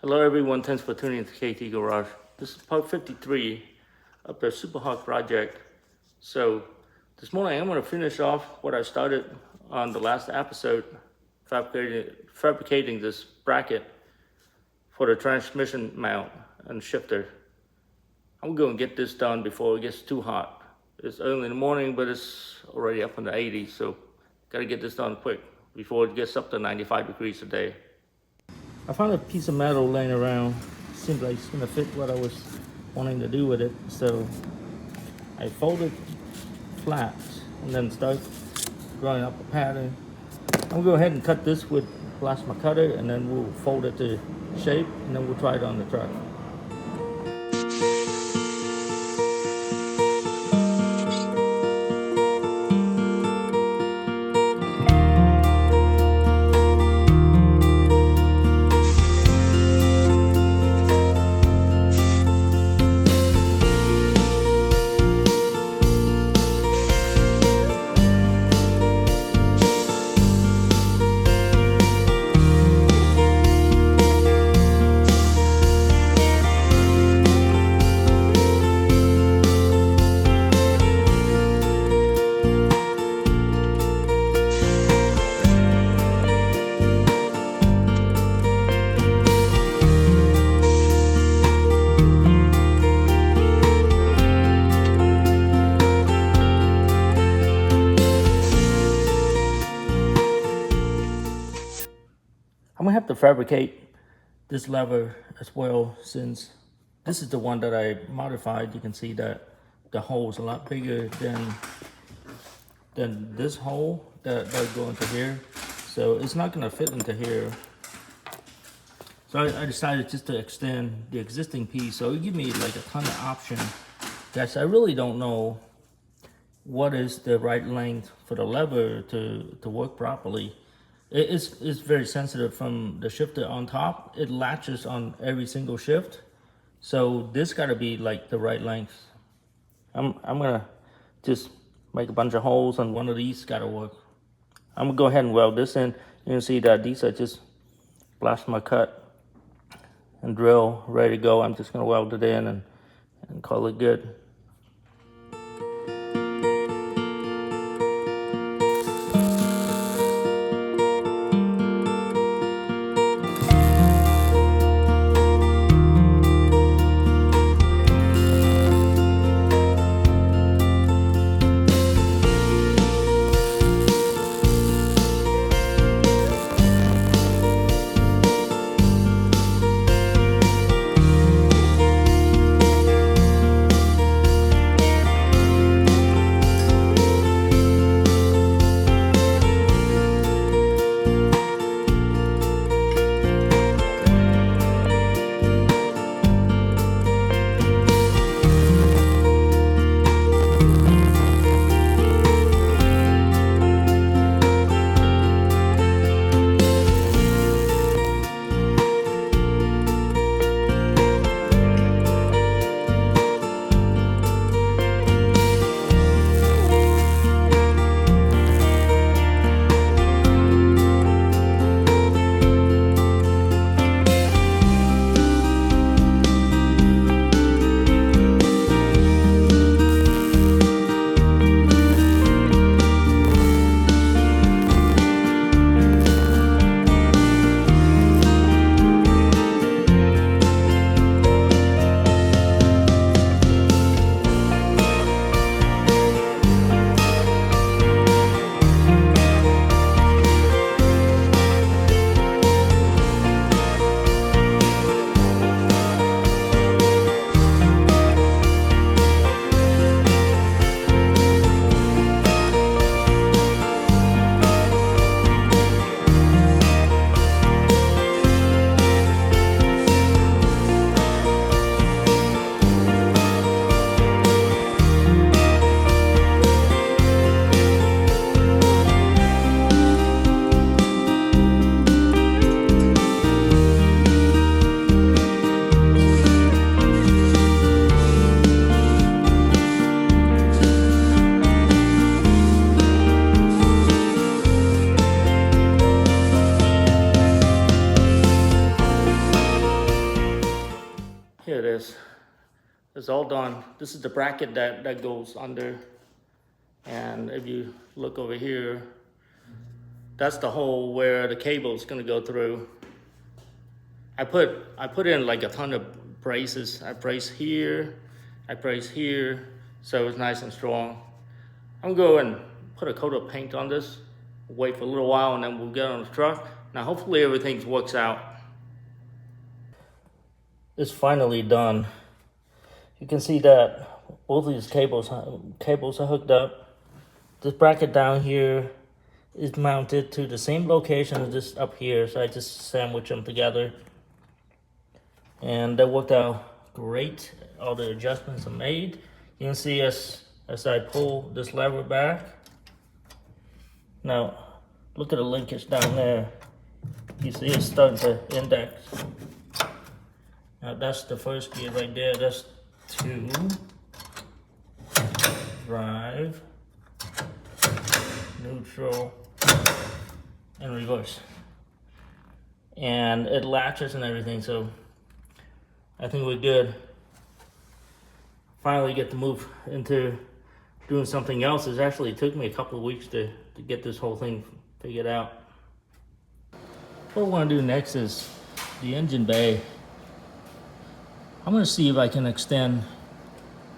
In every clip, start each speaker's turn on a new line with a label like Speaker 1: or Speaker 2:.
Speaker 1: Hello everyone, thanks for tuning into KT Garage. This is part 53 of the Super Hawk project. So this morning I'm going to finish off what I started on the last episode, fabricating this bracket for the transmission mount and shifter. I'm going to get this done before it gets too hot. It's early in the morning, but it's already up in the 80s, so got to get this done quick before it gets up to 95 degrees today. I found a piece of metal laying around. Seems like it's gonna fit what I was wanting to do with it. So I fold it flat and then start drawing up a pattern. I'm gonna go ahead and cut this with plasma cutter, and then we'll fold it to shape, and then we'll try it on the truck. I'm gonna have to fabricate this lever as well, since this is the one that I modified. You can see that the hole is a lot bigger than this hole that go into here. So it's not gonna fit into here. So I decided just to extend the existing piece. So it give me like a ton of options. Guys, I really don't know what is the right length for the lever to work properly. It's very sensitive from the shifter on top. It latches on every single shift. So this gotta be like the right length. I'm gonna just make a bunch of holes, and one of these gotta work. I'm gonna go ahead and weld this in. You can see that these are just plasma cut and drill, ready to go. I'm just gonna weld it in and call it good. here it is. It's all done. This is the bracket that goes under. And if you look over here, that's the hole where the cable is gonna go through. I put in like a ton of braces. I brace here, I brace here, so it's nice and strong. I'm going to put a coat of paint on this, wait for a little while, and then we'll get on the truck. Now hopefully everything works out. It's finally done. You can see that both of these cables are hooked up. This bracket down here is mounted to the same location as this up here, so I just sandwich them together. And that worked out great. All the adjustments are made. You can see as I pull this lever back. Now, look at the linkage down there. You see it's starting to index. Now that's the first gear right there. That's 2, drive, neutral, and reverse. And it latches and everything, so I think we're good. Finally get to move into doing something else. It actually took me a couple of weeks to get this whole thing figured out. What I want to do next is the engine bay. I'm going to see if I can extend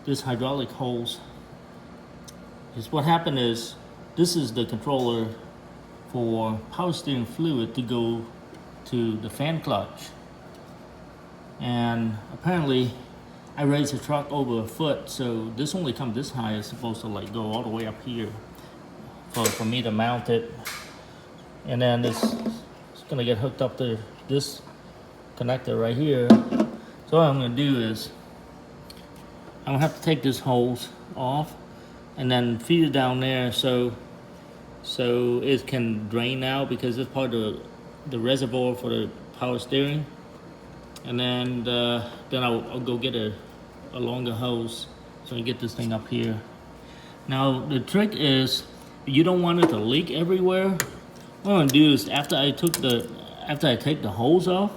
Speaker 1: this hydraulic hose. Because what happened is, this is the controller for power steering fluid to go to the fan clutch. And apparently I raised the truck over a foot, so this only comes this high. It's supposed to like go all the way up here for me to mount it. And then it's gonna get hooked up to this connector right here. So what I'm gonna do is I'm gonna have to take this hose off and then feed it down there so it can drain out, because it's part of the reservoir for the power steering. And then I'll go get a longer hose so I get this thing up here. Now the trick is, you don't want it to leak everywhere. What I'm gonna do is after I take the hose off,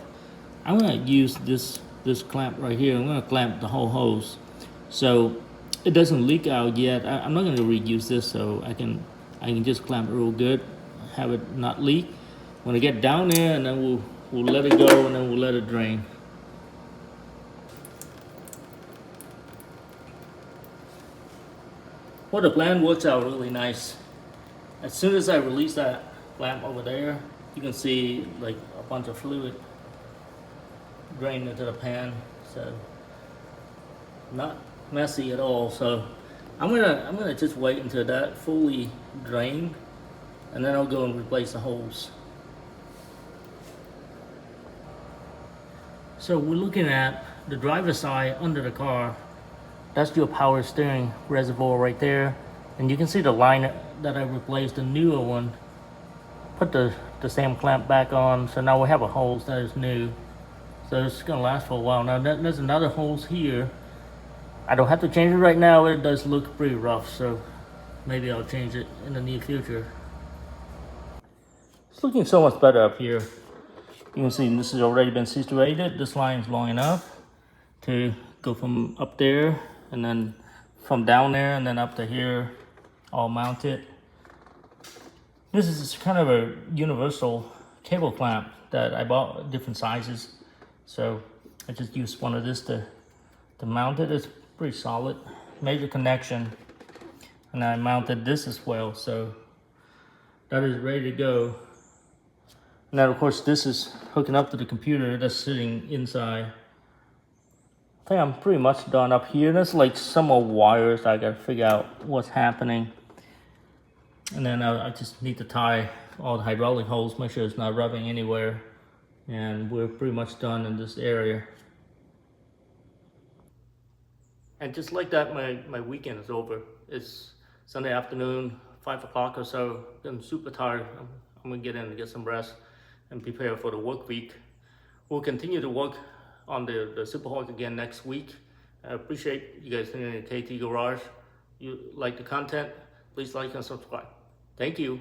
Speaker 1: I'm gonna use this clamp right here. I'm gonna clamp the whole hose so it doesn't leak out yet. I'm not gonna reuse this, so I can just clamp it real good, have it not leak. When I get down there, and then we'll let it go, and then we'll let it drain. Well, the plan works out really nice. As soon as I release that clamp over there, you can see like a bunch of fluid drain into the pan. So not messy at all. So I'm gonna just wait until that fully drained, and then I'll go and replace the hose. So we're looking at the driver's side under the car. That's your power steering reservoir right there. And you can see the line that I replaced, the newer one. Put the same clamp back on, so now we have a hose that is new. So it's gonna last for a while. Now there's another hose here. I don't have to change it right now. It does look pretty rough, so maybe I'll change it in the near future. It's looking so much better up here. You can see this has already been situated. This line is long enough to go from up there, and then from down there, and then up to here, all mounted. This is kind of a universal cable clamp that I bought different sizes. So I just used one of this to mount it. It's pretty solid. Made the connection, and I mounted this as well. So that is ready to go. Now, of course, this is hooking up to the computer that's sitting inside. I think I'm pretty much done up here. There's like some more wires I gotta figure out what's happening. And then I just need to tie all the hydraulic holes, make sure it's not rubbing anywhere. And we're pretty much done in this area. And just like that, my weekend is over. It's Sunday afternoon, 5 o'clock or so. I'm super tired. I'm gonna get in and get some rest and prepare for the work week. We'll continue to work on the Super Hawk again next week. I appreciate you guys tuning in to KT Garage. You like the content, please like and subscribe. Thank you.